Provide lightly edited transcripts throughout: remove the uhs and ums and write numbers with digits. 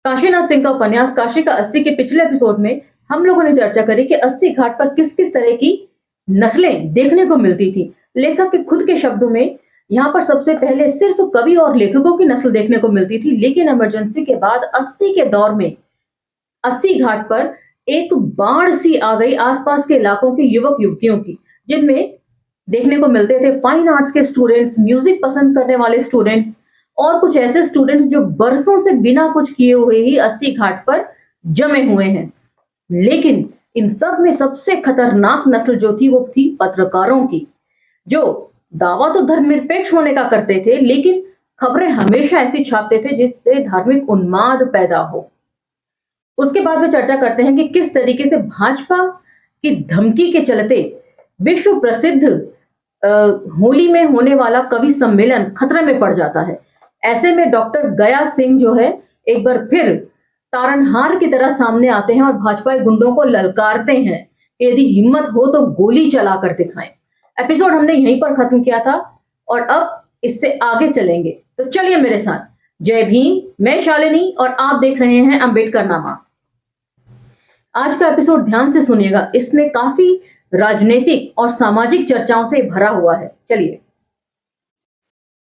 काशीनाथ सिंह का उपन्यास काशी का 80 के पिछले एपिसोड में हम लोगों ने चर्चा करी कि 80 घाट पर किस किस तरह की नस्लें देखने को मिलती थी। लेखक के खुद के शब्दों में यहाँ पर सबसे पहले सिर्फ कवि और लेखकों की नस्ल देखने को मिलती थी, लेकिन इमरजेंसी के बाद 80 के दौर में 80 घाट पर एक बाढ़ सी आ गई आसपास के इलाकों के युवक युवतियों की, जिनमें देखने को मिलते थे फाइन आर्ट्स के स्टूडेंट्स, म्यूजिक पसंद करने वाले स्टूडेंट्स और कुछ ऐसे स्टूडेंट्स जो बरसों से बिना कुछ किए हुए ही 80 घाट पर जमे हुए हैं। लेकिन इन सब में सबसे खतरनाक नस्ल जो थी वो थी पत्रकारों की, जो दावा तो धर्मनिरपेक्ष होने का करते थे, लेकिन खबरें हमेशा ऐसी छापते थे जिससे धार्मिक उन्माद पैदा हो। उसके बाद में चर्चा करते हैं कि किस तरीके से भाजपा की धमकी के चलते विश्व प्रसिद्ध होली में होने वाला कवि सम्मेलन खतरे में पड़ जाता है। ऐसे में डॉक्टर गया सिंह जो है एक बार फिर तारनहार की तरह सामने आते हैं और भाजपा गुंडों को ललकारते हैं कि यदि हिम्मत हो तो गोली चलाकर दिखाएं। एपिसोड हमने यहीं पर खत्म किया था और अब इससे आगे चलेंगे, तो चलिए मेरे साथ। जय भीम, मैं शालिनी और आप देख रहे हैं अंबेडकर नामा। आज का एपिसोड ध्यान से सुनिएगा, इसमें काफी राजनीतिक और सामाजिक चर्चाओं से भरा हुआ है। चलिए।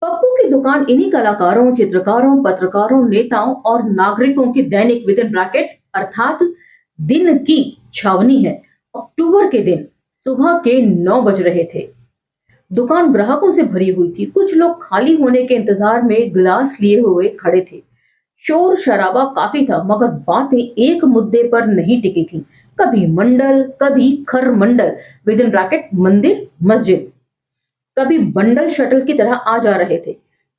पप्पू की दुकान इन्हीं कलाकारों, चित्रकारों, पत्रकारों, नेताओं और नागरिकों की दैनिक विद इन ब्रैकेट अर्थात दिन की छावनी है। अक्टूबर के दिन सुबह के 9 बज रहे थे। दुकान ग्राहकों से भरी हुई थी। कुछ लोग खाली होने के इंतजार में गिलास लिए हुए खड़े थे। शोर शराबा काफी था, मगर बातें एक मुद्दे पर नहीं टिकी थी। कभी मंडल, कभी खर मंडल विद इन ब्रैकेट मंदिर मस्जिद, कभी बंडल शटल की तरह आ जा रहे थे।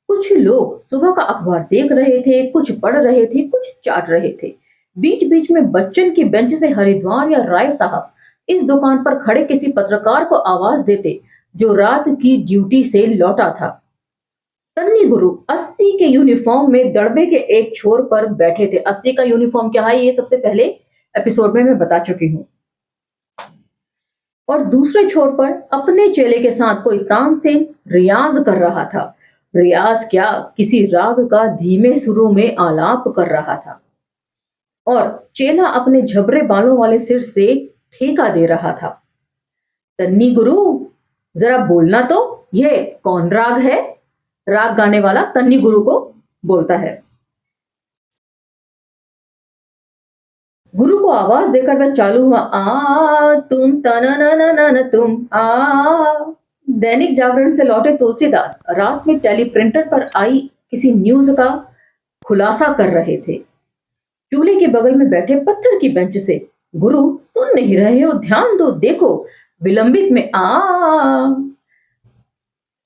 कुछ लोग सुबह का अखबार देख रहे थे, कुछ पढ़ रहे थे, कुछ चाट रहे थे। बीच बीच में बच्चन की बेंच से हरिद्वार या राय साहब इस दुकान पर खड़े किसी पत्रकार को आवाज देते जो रात की ड्यूटी से लौटा था। तन्नी गुरु 80 के यूनिफॉर्म में दड़बे के एक छोर पर बैठे थे। 80 का यूनिफॉर्म क्या है ये सबसे पहले एपिसोड में मैं बता चुकी हूँ। और दूसरे छोर पर अपने चेले के साथ कोई तानसेन रियाज कर रहा था। रियाज क्या, किसी राग का धीमे सुरों में आलाप कर रहा था और चेला अपने झबरे बालों वाले सिर से ठेका दे रहा था। तन्नी गुरु जरा बोलना तो, यह कौन राग है? राग गाने वाला तन्नी गुरु को बोलता है। गुरु को आवाज देकर वह चालू हुआ, तुम तना तुम दैनिक जागरण से लौटे तुलसीदास रात में टेलीप्रिंटर पर आई किसी न्यूज का खुलासा कर रहे थे। चूल्हे के बगल में बैठे पत्थर की बेंच से, गुरु सुन नहीं रहे हो, ध्यान दो, देखो। विलंबित में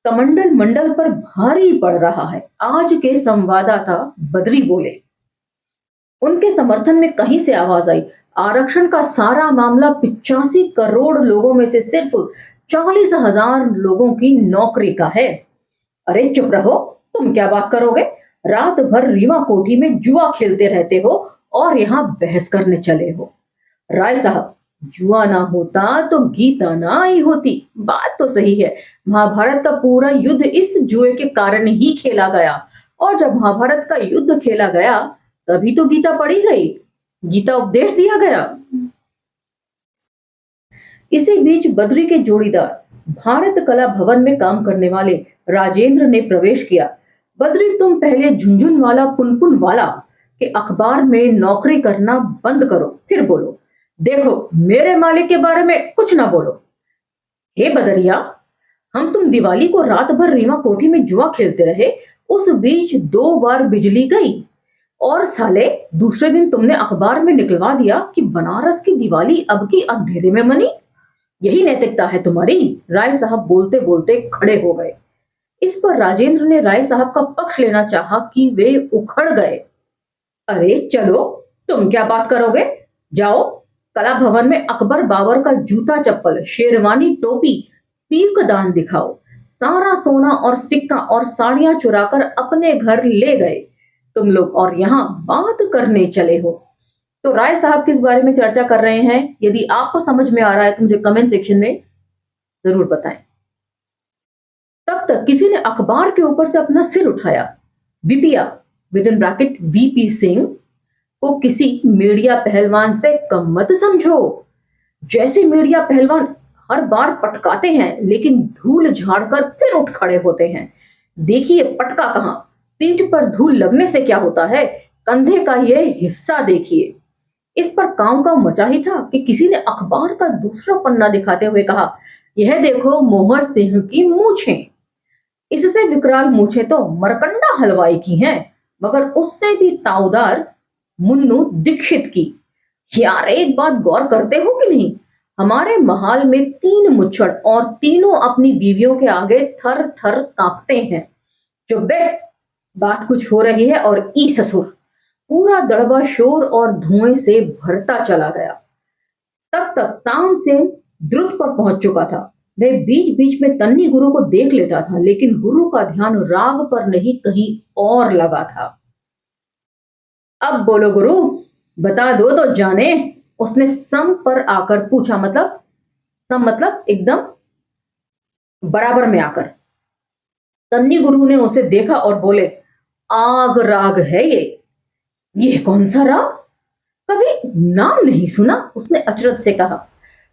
कमंडल मंडल पर भारी पड़ रहा है। आज के संवाददाता बद्री बोले। उनके समर्थन में कहीं से आवाज आई, आरक्षण का सारा मामला 85 करोड़ लोगों में से सिर्फ 40,000 लोगों की नौकरी का है। अरे चुप रहो, तुम क्या बात करोगे? रात भर रीवा कोठी में जुआ खेलते रहते हो और यहाँ बहस करने चले हो। राय साहब, जुआ ना होता तो गीता ना आई होती। बात तो सही है, महाभारत का पूरा युद्ध इस जुए के कारण ही खेला गया, और जब महाभारत का युद्ध खेला गया तभी तो गीता पढ़ी गई, गीता उपदेश दिया गया। इसी बीच बद्री के जोड़ीदार भारत कला भवन में काम करने वाले राजेंद्र ने प्रवेश किया। बद्री, तुम पहले झुनझुनवाला पुनपुनवाला के अखबार में नौकरी करना बंद करो, फिर बोलो। देखो, मेरे मालिक के बारे में कुछ ना बोलो। हे बदरिया, हम तुम दिवाली को रात भर रीवा कोठी में जुआ खेलते रहे, उस बीच 2 बार बिजली गई और साले दूसरे दिन तुमने अखबार में निकलवा दिया कि बनारस की दिवाली अब की अंधेरे में मनी। यही नैतिकता है तुम्हारी? राय साहब बोलते बोलते खड़े हो गए। इस पर राजेंद्र ने राय साहब का पक्ष लेना चाहा कि वे उखड़ गए। अरे चलो, तुम क्या बात करोगे? जाओ, कला भवन में अकबर बाबर का जूता चप्पल, शेरवानी, टोपी, पीकदान दिखाओ। सारा सोना और सिक्का और साड़ियां चुराकर अपने घर ले गए तुम लोग, और यहाँ बात करने चले हो। तो राय साहब किस बारे में चर्चा कर रहे हैं? यदि आपको समझ में आ रहा है तो मुझे कमेंट सेक्शन में जरूर बताएं। तब तक किसी ने अखबार के ऊपर से अपना सिर उठाया। बीपीआ with in bracket VP Singh को किसी मीडिया पहलवान से कम मत समझो। जैसे मीडिया पहलवान हर बार पटकाते हैं लेकिन धूल झाड़कर फिर उठ खड़े होते हैं। देखिए पटका कहाँ, पीठ पर धूल लगने से क्या होता है, कंधे का ये हिस्सा देखिए। इस पर कांव कांव मचा ही था कि किसी ने अखबार का दूसरा पन्ना दिखाते हुए कहा, यह देखो मोहर सिंह की मूछें। इससे विकराल मूछें तो मरकंडा हलवाई की हैं, मगर उससे भी ताऊदार मुन्नू दीक्षित की। यार एक बात गौर करते हो कि नहीं, हमारे महाल में 3 मुच्छड़ और तीनों अपनी बीवियों के आगे थर थर कांपते हैं। जो बे बात कुछ हो रही है और ई ससुर। पूरा दड़बा शोर और धुएं से भरता चला गया। तब तक तानसेन द्रुत पर पहुंच चुका था। वह बीच बीच में तन्नी गुरु को देख लेता था, लेकिन गुरु का ध्यान राग पर नहीं कहीं और लगा था। अब बोलो गुरु, बता दो तो जाने, उसने सम पर आकर पूछा। मतलब सम मतलब एकदम बराबर में आकर। तन्नी गुरु ने उसे देखा और बोले, आग राग है ये कौन सा राग, कभी नाम नहीं सुना, उसने अचरज से कहा।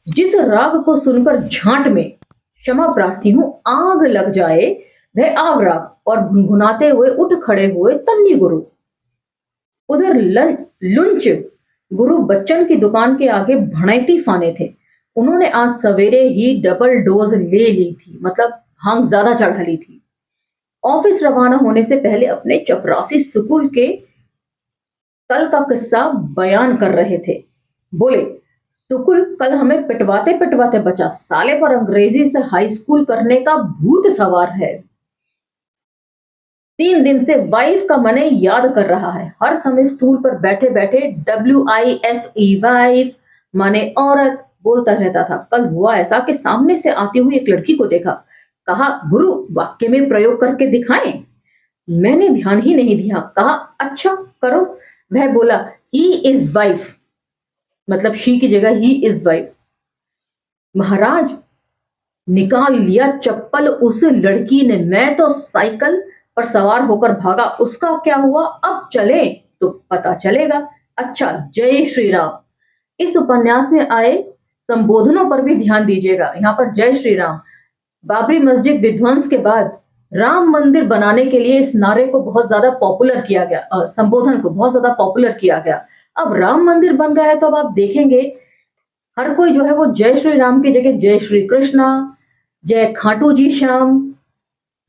जिस राग को सुनकर झांट में क्षमा प्रार्थी हूं आग लग जाए, वह आग राग। और गुनगुनाते हुए उठ खड़े हुए तन्नी गुरु। उधर लुंच गुरु बच्चन की दुकान के आगे भड़ैती फाने थे। उन्होंने आज सवेरे ही डबल डोज ले ली थी, मतलब भांग ज्यादा चढ़ा ली थी। ऑफिस रवाना होने से पहले अपने चपरासी सुकुल के कल का किस्सा बयान कर रहे थे। बोले, सुकुल कल हमें पिटवाते पिटवाते बचा, साले पर अंग्रेजी से हाई स्कूल करने का भूत सवार है। 3 दिन से वाइफ का मने याद कर रहा है। हर समय स्टूल पर बैठे बैठे WIFE वाइफ माने औरत बोलता रहता था। कल हुआ ऐसा कि सामने से आती हुई एक लड़की को देखा। कहा, गुरु वाक्य में प्रयोग करके दिखाएं। मैंने ध्यान ही नहीं दिया। कहा, अच्छा करो। वह बोला, ही इज वाइफ, मतलब शी की जगह ही इज वाइफ। महाराज, निकाल लिया चप्पल उस लड़की ने। मैं तो साइकिल पर सवार होकर भागा, उसका क्या हुआ अब चले तो पता चलेगा। अच्छा, जय श्री राम। इस उपन्यास में आए संबोधनों पर भी ध्यान दीजिएगा। यहाँ पर जय श्री राम। बाबरी मस्जिद विध्वंस के बाद राम मंदिर बनाने के लिए इस नारे को बहुत ज्यादा पॉपुलर किया गया, संबोधन को बहुत ज्यादा पॉपुलर किया गया। अब राम मंदिर बन गया है तो अब आप देखेंगे हर कोई जो है वो जय श्री राम की जगह जय श्री कृष्णा, जय खाटू जी श्याम,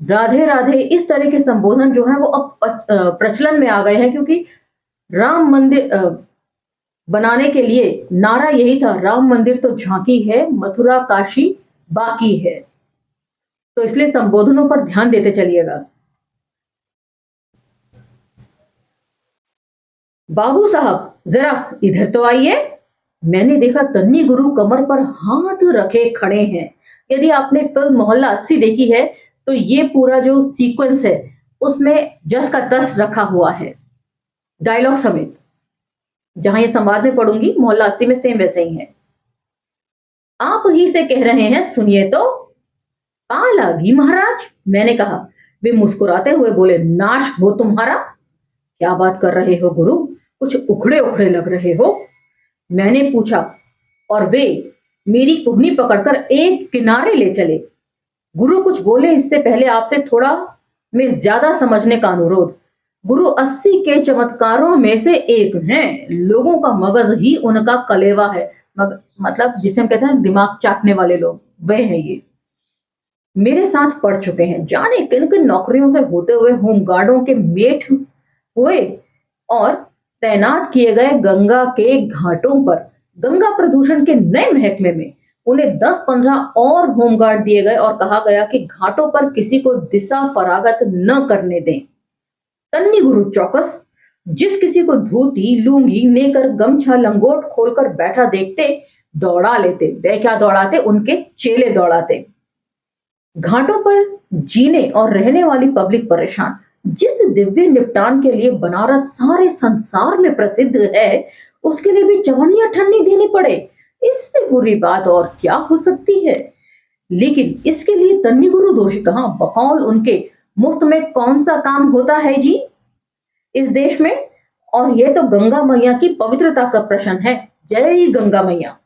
राधे राधे, इस तरह के संबोधन जो है वो अब प्रचलन में आ गए हैं। क्योंकि राम मंदिर बनाने के लिए नारा यही था, राम मंदिर तो झांकी है, मथुरा काशी बाकी है। तो इसलिए संबोधनों पर ध्यान देते चलिएगा। बाबू साहब जरा इधर तो आइए। मैंने देखा तन्नी गुरु कमर पर हाथ रखे खड़े हैं। यदि आपने फिल्म मोहल्ला 80 देखी है तो ये पूरा जो सीक्वेंस है उसमें जस का तस रखा हुआ है, डायलॉग समेत। जहां ये संवाद में पढ़ूंगी मोहल्ला 80 में सेम वैसे ही है। आप ही से कह रहे हैं, सुनिए तो। पाल आ गई महाराज, मैंने कहा। वे मुस्कुराते हुए बोले, नाश हो तुम्हारा। क्या बात कर रहे हो गुरु, कुछ उखड़े उखड़े लग रहे हो, मैंने पूछा। और वे मेरी कुहनी पकड़कर एक किनारे ले चले। गुरु कुछ बोले इससे पहले आपसे थोड़ा में ज्यादा समझने का अनुरोध। गुरु 80 के चमत्कारों में से एक हैं। लोगों का मगज ही उनका कलेवा है। मतलब जिसे हम कहते हैं दिमाग चाटने वाले लोग, वह हैं ये। मेरे साथ पढ़ चुके हैं, जाने किन किन नौकरियों से होते हुए होमगार्डों के मेट हुए और तैनात किए गए गंगा के घाटों पर। गंगा प्रदूषण के नए महकमे में उन्हें 10-15 और होमगार्ड दिए गए और कहा गया कि घाटों पर किसी को दिशा फरागत न करने दें। तन्नी गुरु चौकस। जिस किसी को धोती लुंगी नेकर गमछा लंगोट खोलकर बैठा देखते दौड़ा लेते। वे क्या दौड़ाते, उनके चेले दौड़ाते। घाटों पर जीने और रहने वाली पब्लिक परेशान। जिस दिव्य निपटान के लिए बनारस सारे संसार में प्रसिद्ध है, उसके लिए भी चवन्नी ठन्नी देनी पड़े, इससे बुरी बात और क्या हो सकती है। लेकिन इसके लिए तन्नी गुरु दोषी कहां, बकौल उनके मुफ्त में कौन सा काम होता है जी इस देश में। और ये तो गंगा मैया की पवित्रता का प्रश्न है। जय गंगा मैया।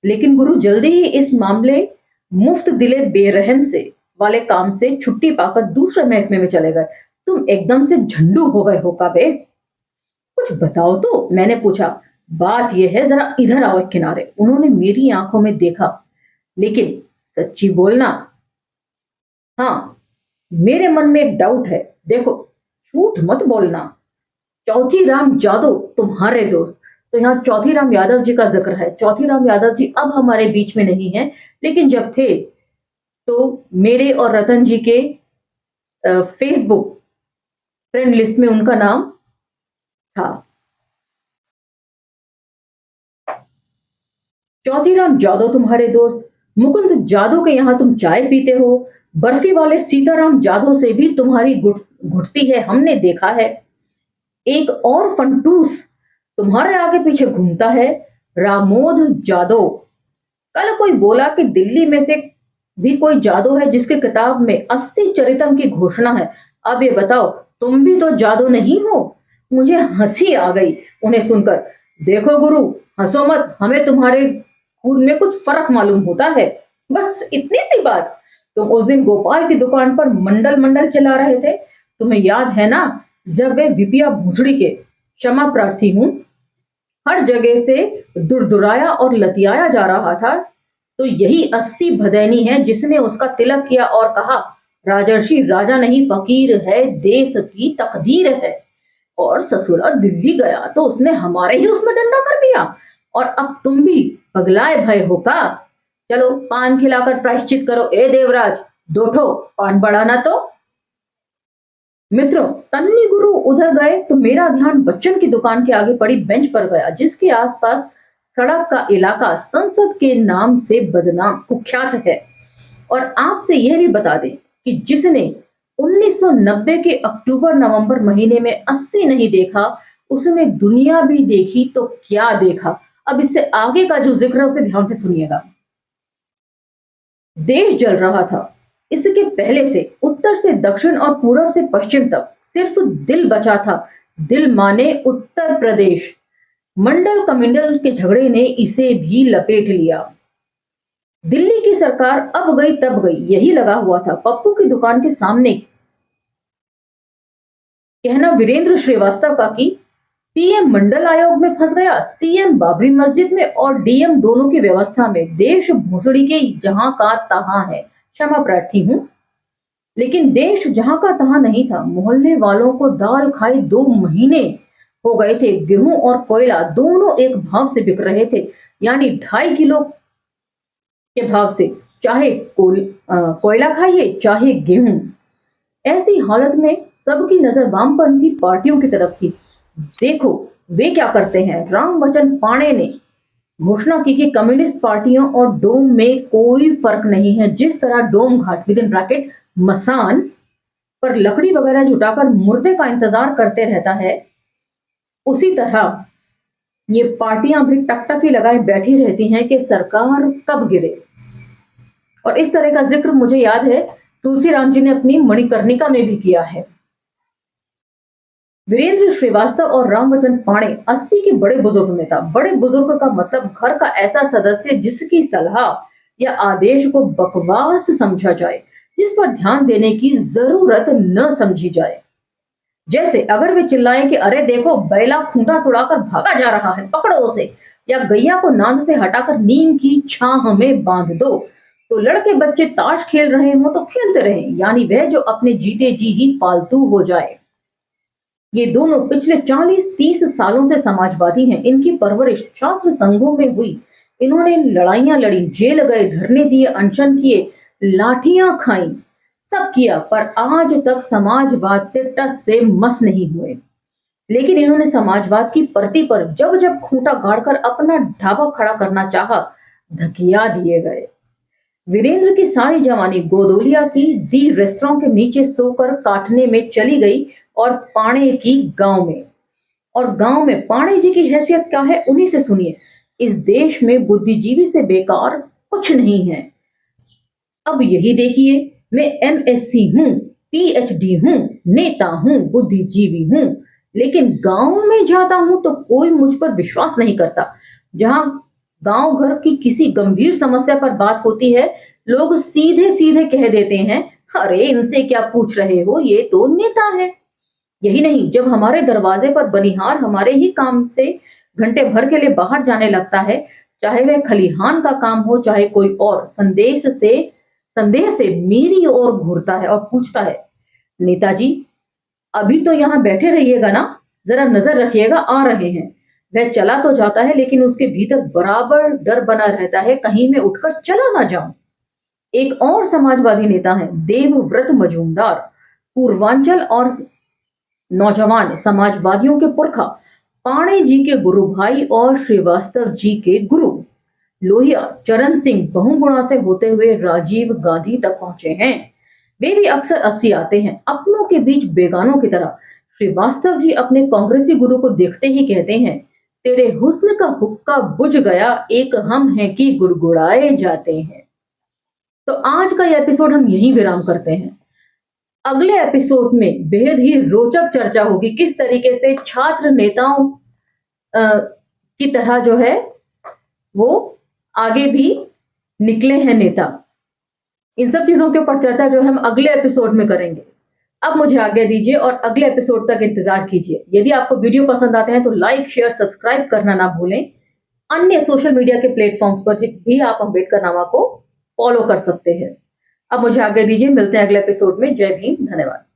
लेकिन गुरु जल्दी ही इस मामले मुफ्त दिले बेरहम से वाले काम से छुट्टी पाकर दूसरे महकमे में चले गए। तुम एकदम से झंडू हो गए हो का बे? कुछ बताओ तो, मैंने पूछा। बात यह है, जरा इधर आओ एक किनारे। उन्होंने मेरी आंखों में देखा। लेकिन सच्ची बोलना, हाँ, मेरे मन में एक डाउट है। देखो, झूठ मत बोलना। चौथी राम यादव तुम्हारे दोस्त, तो यहाँ चौथी राम यादव जी का जिक्र है। चौथी राम यादव जी अब हमारे बीच में नहीं है, लेकिन जब थे तो मेरे और रतन जी के फेसबुक फ्रेंड लिस्ट में उनका नाम था। चौधरीराम जादव तुम्हारे दोस्त, मुकुंद जादव के यहाँ तुम चाय पीते हो, बर्फी वाले सीताराम जादव से भी तुम्हारी घुटती है, हमने देखा है। एक और फंटूस तुम्हारे आगे पीछे घूमता है, रामोद जादव। कल कोई बोला कि दिल्ली में से भी कोई जादव है जिसके किताब में 80 चरितम की घोषणा है। अब ये बताओ, तुम भी तो जादव नहीं हो? मुझे हंसी आ गई उन्हें सुनकर। देखो गुरु, हंसो मत, हमें तुम्हारे खून में कुछ फर्क मालूम होता है, बस इतनी सी बात। तुम उस दिन गोपाल की दुकान पर मंडल मंडल चला रहे थे, तुम्हें याद है ना? जब वे विपिया भूसड़ी के, क्षमा प्रार्थी हूं, हर जगह से दुरदुराया और लतियाया जा रहा था, तो यही 80 भदैनी है जिसने उसका तिलक किया और कहा, राजर्षि राजा नहीं फकीर है, देश की तकदीर है। और ससुरा दिल्ली गया तो उसने हमारे ही उसमें डंडा कर दिया। और अब तुम भी पगलाए भय हो का? चलो पान खिलाकर प्रायश्चित करो। ए देवराज, दोठो पान बढ़ाना तो। मित्रों, तन्नी गुरु उधर गए तो मेरा ध्यान बच्चन की दुकान के आगे पड़ी बेंच पर गया, जिसके आसपास सड़क का इलाका संसद के नाम से बदनाम कुख्यात है। और आपसे यह भी बता दें कि जिसने 1990 के अक्टूबर नवंबर महीने में 80 नहीं देखा, उसने दुनिया भी देखी तो क्या देखा। अब इससे आगे का जो जिक्र है उसे ध्यान से सुनिएगा। देश जल रहा था। इसके पहले से उत्तर से दक्षिण और पूर्व से पश्चिम तक सिर्फ दिल बचा था। दिल माने उत्तर प्रदेश। मंडल कमिंडल के झगड़े ने इसे भी लपेट लिया। दिल्ली की सरकार अब गई तब गई, यही लगा हुआ था। पप्पू की दुकान के सामने कहना वीरेंद्र श्रीवास्तव का कि पीएम मंडल आयोग में फंस गया, सीएम बाबरी मस्जिद में और डीएम दोनों की व्यवस्था में। देश भोसड़ी के जहां का तहां है, क्षमा प्रार्थी हूं, लेकिन देश जहां का तहां नहीं था। मोहल्ले वालों को दाल खाए 2 महीने हो गए थे। गेहूं और कोयला दोनों एक भाव से बिक रहे थे, यानी 2.5 किलो के भाव से, चाहे कोयला खाइए चाहे गेहूं। ऐसी हालत में सबकी नजर वामपंथी पार्टियों की तरफ थी। देखो वे क्या करते हैं। रामवचन पाणे ने घोषणा की कि कम्युनिस्ट पार्टियों और डोम में कोई फर्क नहीं है। जिस तरह डोम घाट विद इन ब्रैकेट मसान पर लकड़ी वगैरह जुटाकर मुर्दे का इंतजार करते रहता है, उसी तरह ये पार्टियां भी टकटकी लगाए बैठी रहती हैं कि सरकार कब गिरे। और इस तरह का जिक्र मुझे याद है तुलसीराम जी ने अपनी मणिकर्णिका में भी किया है। वीरेंद्र श्रीवास्तव और रामवचन पाणे 80 के बड़े बुजुर्ग में था। बड़े बुजुर्ग का मतलब घर का ऐसा सदस्य जिसकी सलाह या आदेश को बकवास समझा जाए, जिस पर ध्यान देने की जरूरत न समझी जाए। जैसे अगर वे चिल्लाएं कि अरे देखो बैला खूंटा तुड़ाकर भागा जा रहा है, पकड़ो उसे, या गैया को नांद से हटाकर नीम की छाह में बांध दो, तो लड़के बच्चे ताश खेल रहे हो तो खेलते रहे, यानी वह जो अपने जीते जी ही फालतू हो जाए। ये दोनों पिछले 40-30 सालों से समाजवादी हैं। इनकी परवरिश छात्र संघों में हुई। इन्होंने लड़ाइयां लड़ी, जेल गए, धरने दिए, अनशन किए, लाठियां खाई, सब किया, पर आज तक समाजवाद से टस से मस नहीं हुए। लेकिन इन्होंने समाजवाद की परती पर जब जब खूंटा गाड़कर अपना ढाबा खड़ा करना चाहा, धकिया दिए गए। वीरेंद्र की सारी जवानी गोदोलिया की दी रेस्टोरेंट के नीचे सोकर काटने में चली गई और पाणे की गांव में। और गांव में पाणे जी की हैसियत क्या है, उन्हीं से सुनिए। इस देश में बुद्धिजीवी से बेकार कुछ नहीं है। अब यही देखिए, मैं एमएससी हूं, पीएचडी हूं, नेता हूं, बुद्धिजीवी हूं, लेकिन गांव में जाता हूं तो कोई मुझ पर विश्वास नहीं करता। जहां गांव घर की किसी गंभीर समस्या पर बात होती है, लोग सीधे सीधे कह देते हैं, अरे इनसे क्या पूछ रहे हो, ये तो नेता है। यही नहीं, जब हमारे दरवाजे पर बनिहार हमारे ही काम से घंटे भर के लिए बाहर जाने लगता है, चाहे वह खलिहान का काम हो चाहे कोई और, संदेह से मेरी ओर घूरता है और पूछता है, नेताजी अभी तो यहाँ बैठे रहिएगा ना, जरा नजर रखिएगा, आ रहे हैं। वह चला तो जाता है लेकिन उसके भीतर बराबर डर बना रहता है, कहीं मैं उठकर चला ना जाऊं। एक और समाजवादी नेता है देवव्रत मजूमदार, पूर्वांचल और नौजवान समाजवादियों के पुरखा, पाणे जी के गुरु भाई और श्रीवास्तव जी के गुरु। लोहिया चरण सिंह बहुगुणा से होते हुए राजीव गांधी तक पहुंचे हैं। वे भी अक्सर 80 आते हैं, अपनों के बीच बेगानों की तरह। श्रीवास्तव जी अपने कांग्रेसी गुरु को देखते ही कहते हैं, तेरे हुस्न का हुक्का बुझ गया, एक हम हैं कि गुड़गुड़ाए जाते हैं। तो आज का ये एपिसोड हम यहीं विराम करते हैं। अगले एपिसोड में बेहद ही रोचक चर्चा होगी, किस तरीके से छात्र नेताओं की तरह जो है वो आगे भी निकले हैं नेता। इन सब चीजों के ऊपर चर्चा जो हम अगले एपिसोड में करेंगे। अब मुझे आज्ञा दीजिए और अगले एपिसोड तक इंतजार कीजिए। यदि आपको वीडियो पसंद आते हैं तो लाइक शेयर सब्सक्राइब करना ना भूलें। अन्य सोशल मीडिया के प्लेटफॉर्म्स पर भी आप अम्बेडकर नामा को फॉलो कर सकते हैं। अब मुझे आज्ञा दीजिए, मिलते हैं अगले एपिसोड में। जय भीम, धन्यवाद।